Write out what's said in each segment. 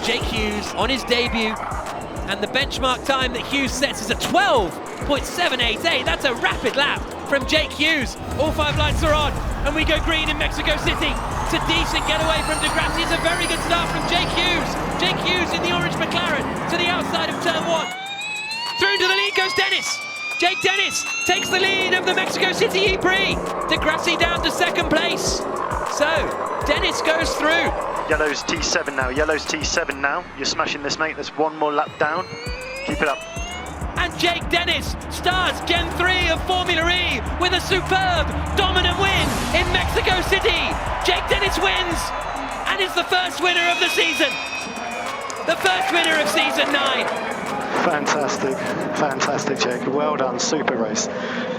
Jake Hughes on his debut, and the benchmark time that Hughes sets is a 12.788. That's a rapid lap from Jake Hughes. All 5 lights are on, and we go green in Mexico City. It's a decent getaway from Di Grassi. It's a very good start from Jake Hughes. Jake Hughes in the orange McLaren to the outside of turn 1. Through to the lead goes Dennis. Jake Dennis takes the lead of the Mexico City E-Prix. Di Grassi down to second place. So, Dennis goes through. Yellow's T7 now, yellow's T7 now. You're smashing this, mate. There's one more lap down. Keep it up. And Jake Dennis starts Gen 3 of Formula E with a superb, dominant win in Mexico City. Jake Dennis wins and is the first winner of the season. The first winner of season 9. Fantastic, fantastic, Jake. Well done, super race.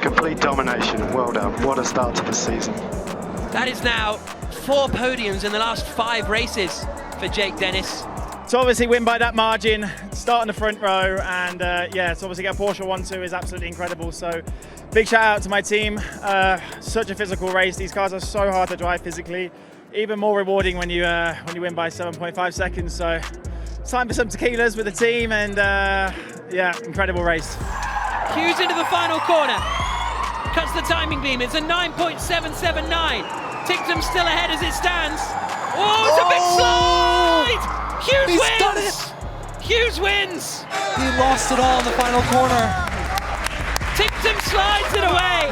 Complete domination, well done. What a start to the season. That is now 4 podiums in the last 5 races for Jake Dennis. To obviously win by that margin, start in the front row, and yeah, to obviously get Porsche 1-2 is absolutely incredible. So big shout out to my team. Such a physical race. These cars are so hard to drive physically. Even more rewarding when you win by 7.5 seconds. So it's time for some tequilas with the team, and yeah, incredible race. Hughes into the final corner. Cuts the timing beam. It's a 9.779. Ticktum's still ahead as it stands. Oh, it's a big slide! Hughes wins! Done it. Hughes wins! He lost it all in the final corner. Ticktum slides it away.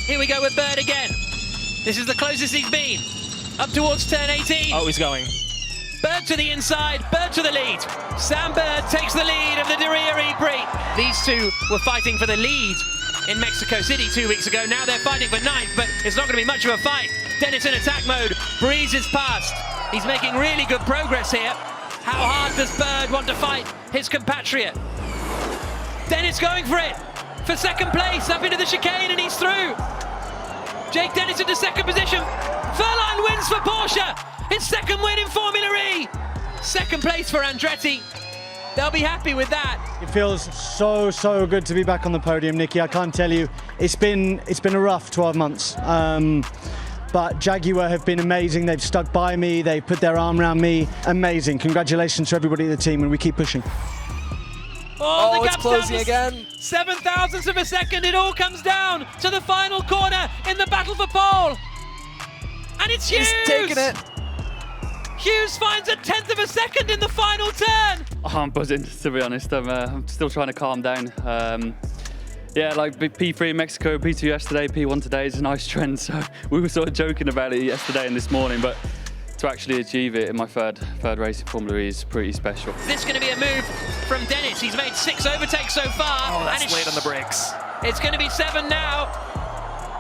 Here we go with Bird again. This is the closest he's been. Up towards turn 18. Oh, he's going. Bird to the inside, Bird to the lead. Sam Bird takes the lead of the Diriyah E-Prix. These two were fighting for the lead in Mexico City 2 weeks ago. Now they're fighting for 9th, but it's not going to be much of a fight. Dennis in attack mode, breezes past. He's making really good progress here. How hard does Bird want to fight his compatriot? Dennis going for it, for second place, up into the chicane, and he's through. Jake Dennis into second position. Furlan wins for Porsche. His second win in Formula E. Second place for Andretti. They'll be happy with that. It feels so good to be back on the podium, Nicky. I can't tell you. It's been a rough 12 months. But Jaguar have been amazing. They've stuck by me. They've put their arm around me. Amazing. Congratulations to everybody in the team, and we keep pushing. Oh, the it's gap's closing down to again. 7 thousandths of a second. It all comes down to the final corner in the battle for pole. And it's Hughes. He's taking it. Hughes finds a 1/10 of a second in the final turn. Oh, I'm buzzing, to be honest. I'm still trying to calm down. Yeah, like P3 in Mexico, P2 yesterday, P1 today is a nice trend. So we were sort of joking about it yesterday and this morning, but to actually achieve it in my third race in Formula E is pretty special. This is going to be a move from Dennis. He's made 6 overtakes so far. Oh, that's and late on the brakes. It's going to be 7 now.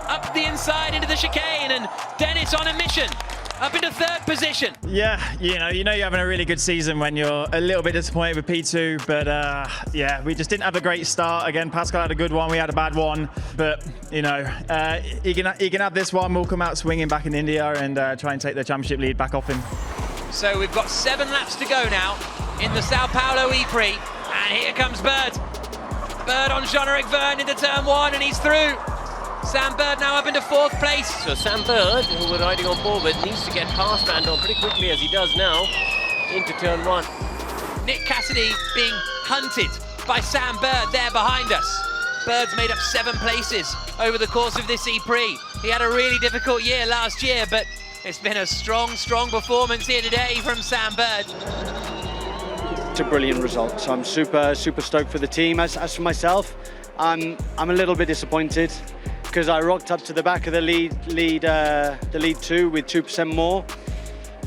Up the inside into the chicane, and Dennis on a mission. Up into 3rd position. Yeah, you know you're having a really good season when you're a little bit disappointed with P2, but yeah, we just didn't have a great start. Again, Pascal had a good one, we had a bad one, but you know, he can have this one. We'll come out swinging back in India and try and take the championship lead back off him. So we've got 7 laps to go now in the Sao Paulo E-Prix, and here comes Bird. Bird on Jean-Eric Verne into turn 1, and he's through. Sam Bird now up into 4th place. So Sam Bird, who we're riding on board with, needs to get past Randall pretty quickly, as he does now, into turn 1. Nick Cassidy being hunted by Sam Bird there behind us. Bird's made up 7 places over the course of this E-Prix. He had a really difficult year last year, but it's been a strong performance here today from Sam Bird. It's a brilliant result. So I'm super stoked for the team. As for myself, I'm a little bit disappointed because I rocked up to the back of the lead 2 with 2% more,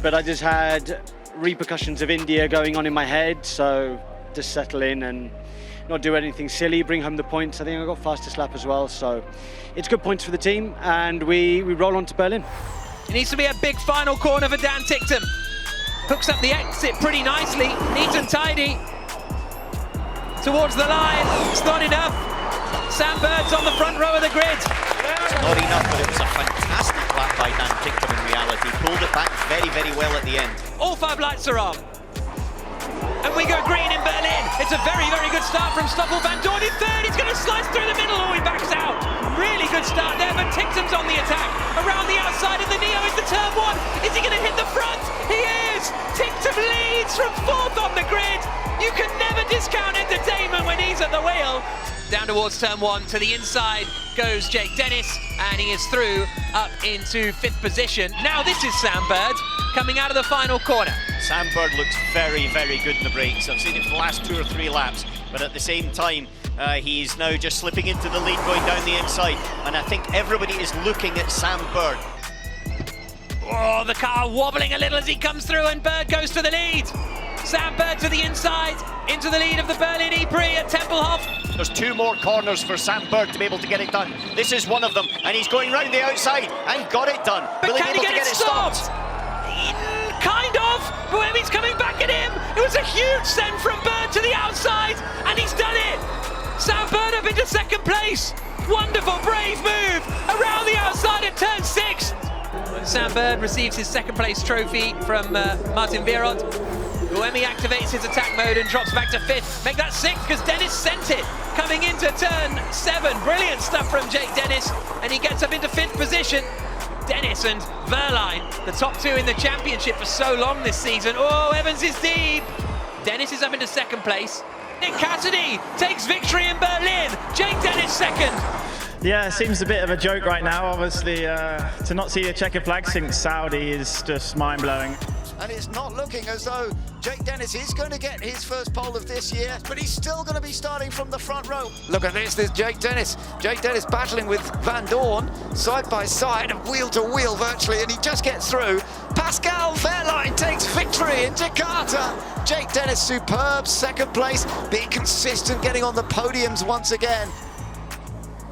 but I just had repercussions of India going on in my head, so just settle in and not do anything silly, bring home the points. I think I got fastest lap as well, so it's good points for the team, and we roll on to Berlin. It needs to be a big final corner for Dan Ticktum. Hooks up the exit pretty nicely, neat and tidy. Towards the line, it's not enough. Sam Bird's on the front row of the grid. It's not enough, but it was a fantastic lap by Dan Ticktum in reality. Pulled it back very well at the end. All 5 lights are on. And we go green in Berlin. It's a very good start from Stoffel Van Dorn in 3rd. He's going to slice through the middle. Oh, he backs out. Really good start there, but Ticktum's on the attack. Around the outside of the Neo into turn 1. Is he going to hit the front? He is! Ticktum leads well. Down towards turn 1, to the inside goes Jake Dennis, and he is through up into 5th position. Now this is Sam Bird coming out of the final corner. Sam Bird looks very, very good in the brakes. I've seen it for the last 2 or 3 laps, but at the same time, he's now just slipping into the lead going down the inside, and I think everybody is looking at Sam Bird. Oh, the car wobbling a little as he comes through, and Bird goes to the lead. Sam Bird to the inside, into the lead of the Berlin E-Prix at Tempelhof. There's 2 more corners for Sam Bird to be able to get it done. This is one of them, and he's going round the outside and got it done. But Will can he get it stopped? Kind of. Buemi's coming back at him. It was a huge send from Bird to the outside, and he's done it. Sam Bird up into 2nd place. Wonderful, brave move around the outside at turn 6. Sam Bird receives his 2nd place trophy from Martin Virot. Buemi activates his attack mode and drops back to 5th. Make that 6th because Dennis sent it. Coming into turn 7. Brilliant stuff from Jake Dennis, and he gets up into 5th position. Dennis and Verline, the top 2 in the championship for so long this season. Oh, Evans is deep. Dennis is up into 2nd place. Nick Cassidy takes victory in Berlin. Jake Dennis 2nd. Yeah, it seems a bit of a joke right now. Obviously, to not see a checkered flag since Saudi is just mind-blowing. And it's not looking as though Jake Dennis is going to get his first pole of this year, but he's still going to be starting from the front row. Look at this, there's Jake Dennis. Jake Dennis battling with Van Dorn, side by side, wheel to wheel virtually, and he just gets through. Pascal Wehrlein takes victory in Jakarta. Jake Dennis, superb 2nd place, being consistent, getting on the podiums once again.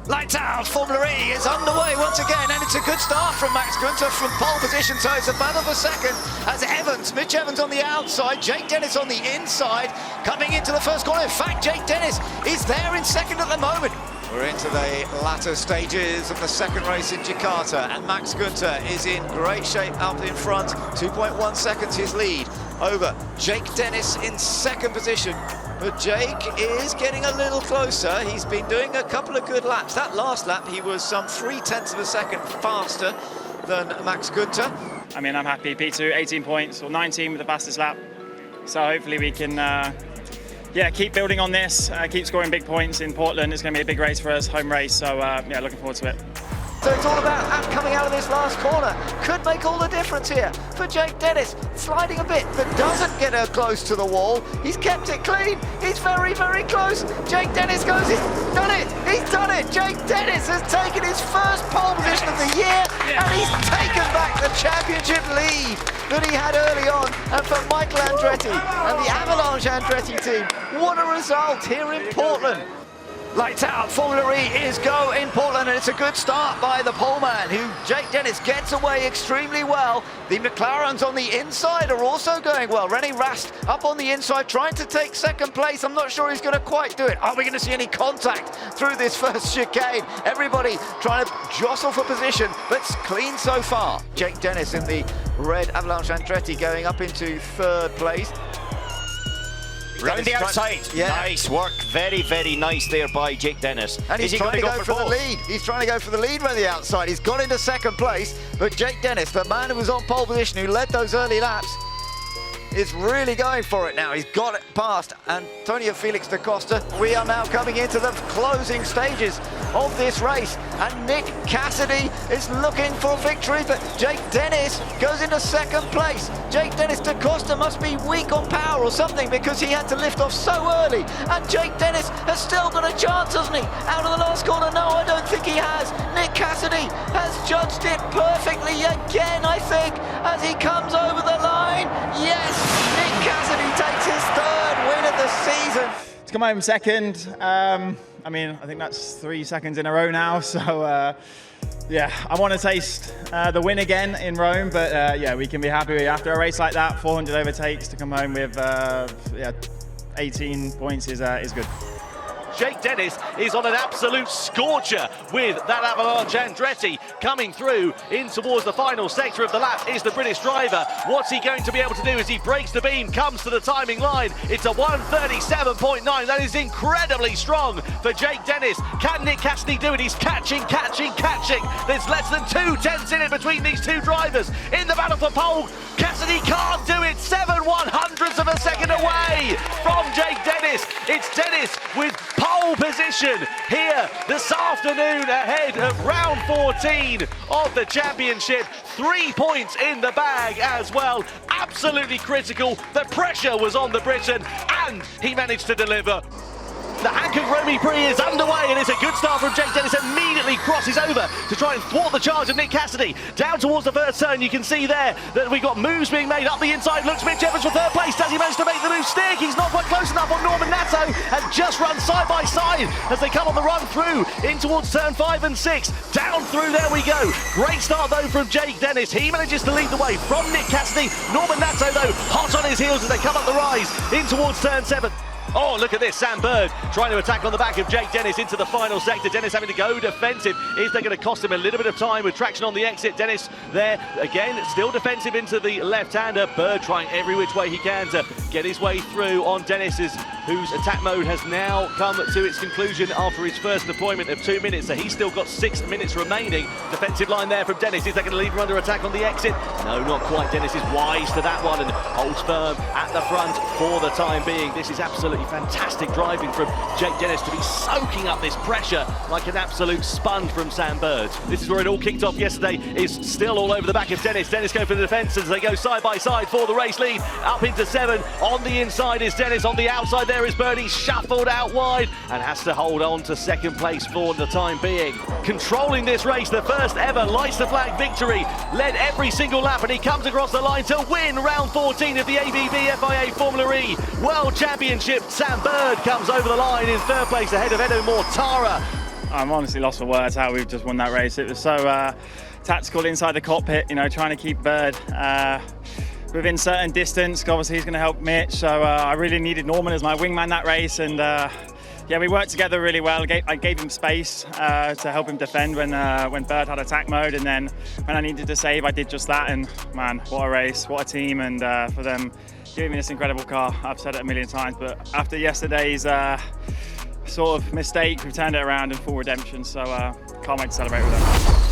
Lights out, Formula E is underway once again, and it's a good start from Max Günther from pole position, so it's a battle for 2nd as Evans, Mitch Evans on the outside, Jake Dennis on the inside, coming into the 1st corner. In fact, Jake Dennis is there in 2nd at the moment. We're into the latter stages of the 2nd race in Jakarta, and Max Günther is in great shape up in front, 2.1 seconds his lead over Jake Dennis in 2nd position. But Jake is getting a little closer. He's been doing a couple of good laps. That last lap, he was some 0.3 of a second faster than Max Günther. I mean, I'm happy. P2, 18 points, or 19 with the fastest lap. So hopefully we can, keep building on this, keep scoring big points in Portland. It's going to be a big race for us, home race. So, looking forward to it. So it's all about coming out of this last corner. Could make all the difference here for Jake Dennis. Sliding a bit, but doesn't get her close to the wall. He's kept it clean. He's very, very close. Jake Dennis goes, he's done it. He's done it. Jake Dennis has taken his first pole position of the year, and he's taken back the championship lead that he had early on. And for Michael Andretti and the Avalanche Andretti team, what a result here in Portland. Lights out, Formula E is go in Portland, and it's a good start by the poleman, who Jake Dennis gets away extremely well. The McLarens on the inside are also going well. René Rast up on the inside, trying to take 2nd place. I'm not sure he's going to quite do it. Are we going to see any contact through this first chicane? Everybody trying to jostle for position, but it's clean so far. Jake Dennis in the red Avalanche Andretti going up into 3rd place. Round the outside. Yeah. Nice work. Very, very nice there by Jake Dennis. And he's trying to go for the lead. He's trying to go for the lead around the outside. He's got into 2nd place, but Jake Dennis, the man who was on pole position, who led those early laps, is really going for it now. He's got it past Antonio Felix da Costa. We are now coming into the closing stages of this race, and Nick Cassidy is looking for victory, but Jake Dennis goes into 2nd place. Jake Dennis da Costa must be weak on power or something, because he had to lift off so early, and Jake Dennis has still got a chance, hasn't he? Out of the last corner? No, I don't think he has. Nick Cassidy has judged it perfectly again, I think, as he comes over the line. Yes, Nick Cassidy takes his 3rd win of the season. To come home 2nd, I think that's 3 seconds in a row now. So, I want to taste the win again in Rome. But, we can be happy after a race like that. 400 overtakes to come home with 18 points is good. Jake Dennis is on an absolute scorcher with that Avalanche Andretti coming through in towards the final sector of the lap is the British driver. What's he going to be able to do as he breaks the beam, comes to the timing line? It's a 1:37.9. That is incredibly strong for Jake Dennis. Can Nick Cassidy do it? He's catching. There's less than 2 tenths in it between these 2 drivers. In the battle for pole, Cassidy can't do it. 7/100ths of a second away from Jake Dennis. It's Dennis with pole pole position here this afternoon ahead of round 14 of the championship. 3 points in the bag as well. Absolutely critical. The pressure was on the Briton and he managed to deliver. The Hankook London E-Prix is underway and it's a good start from Jake Dennis. Immediately crosses over to try and thwart the charge of Nick Cassidy. Down towards the first turn, you can see there that we've got moves being made up the inside. Looks Mitch Evans for third place. Does he manage to make the move stick? He's not quite close enough on Norman Nato and just run side by side as they come on the run through in towards turn 5 and 6. Down through, there we go. Great start though from Jake Dennis. He manages to lead the way from Nick Cassidy. Norman Nato though, hot on his heels as they come up the rise in towards turn 7. Oh, look at this, Sam Bird trying to attack on the back of Jake Dennis into the final sector. Dennis having to go defensive. Is they going to cost him a little bit of time with traction on the exit? Dennis there, again, still defensive into the left-hander. Bird trying every which way he can to get his way through on Dennis's, whose attack mode has now come to its conclusion after his first deployment of 2 minutes. So he's still got 6 minutes remaining. Defensive line there from Dennis. Is they going to leave him under attack on the exit? No, not quite. Dennis is wise to that one and holds firm at the front for the time being. This is absolutely fantastic driving from Jake Dennis to be soaking up this pressure like an absolute sponge from Sam Bird. This is where it all kicked off yesterday, is still all over the back of Dennis. Dennis go for the defence as they go side by side for the race lead. Up into 7. On the inside is Dennis. On the outside there is Bird. He's shuffled out wide and has to hold on to second place for the time being. Controlling this race, the first ever lights the flag victory. Led every single lap and he comes across the line to win round 14 of the ABB FIA Formula E World Championship. Sam Bird comes over the line in third place ahead of Edo Mortara. I'm honestly lost for words how we've just won that race. It was so tactical inside the cockpit, you know, trying to keep Bird within certain distance. Obviously he's going to help Mitch, so I really needed Norman as my wingman that race, and yeah, we worked together really well. I gave him space to help him defend when Bird had attack mode, and then when I needed to save, I did just that. And man, what a race, what a team, and for them giving me this incredible car. I've said it a million times, but after yesterday's sort of mistake, we've turned it around in full redemption, so can't wait to celebrate with them.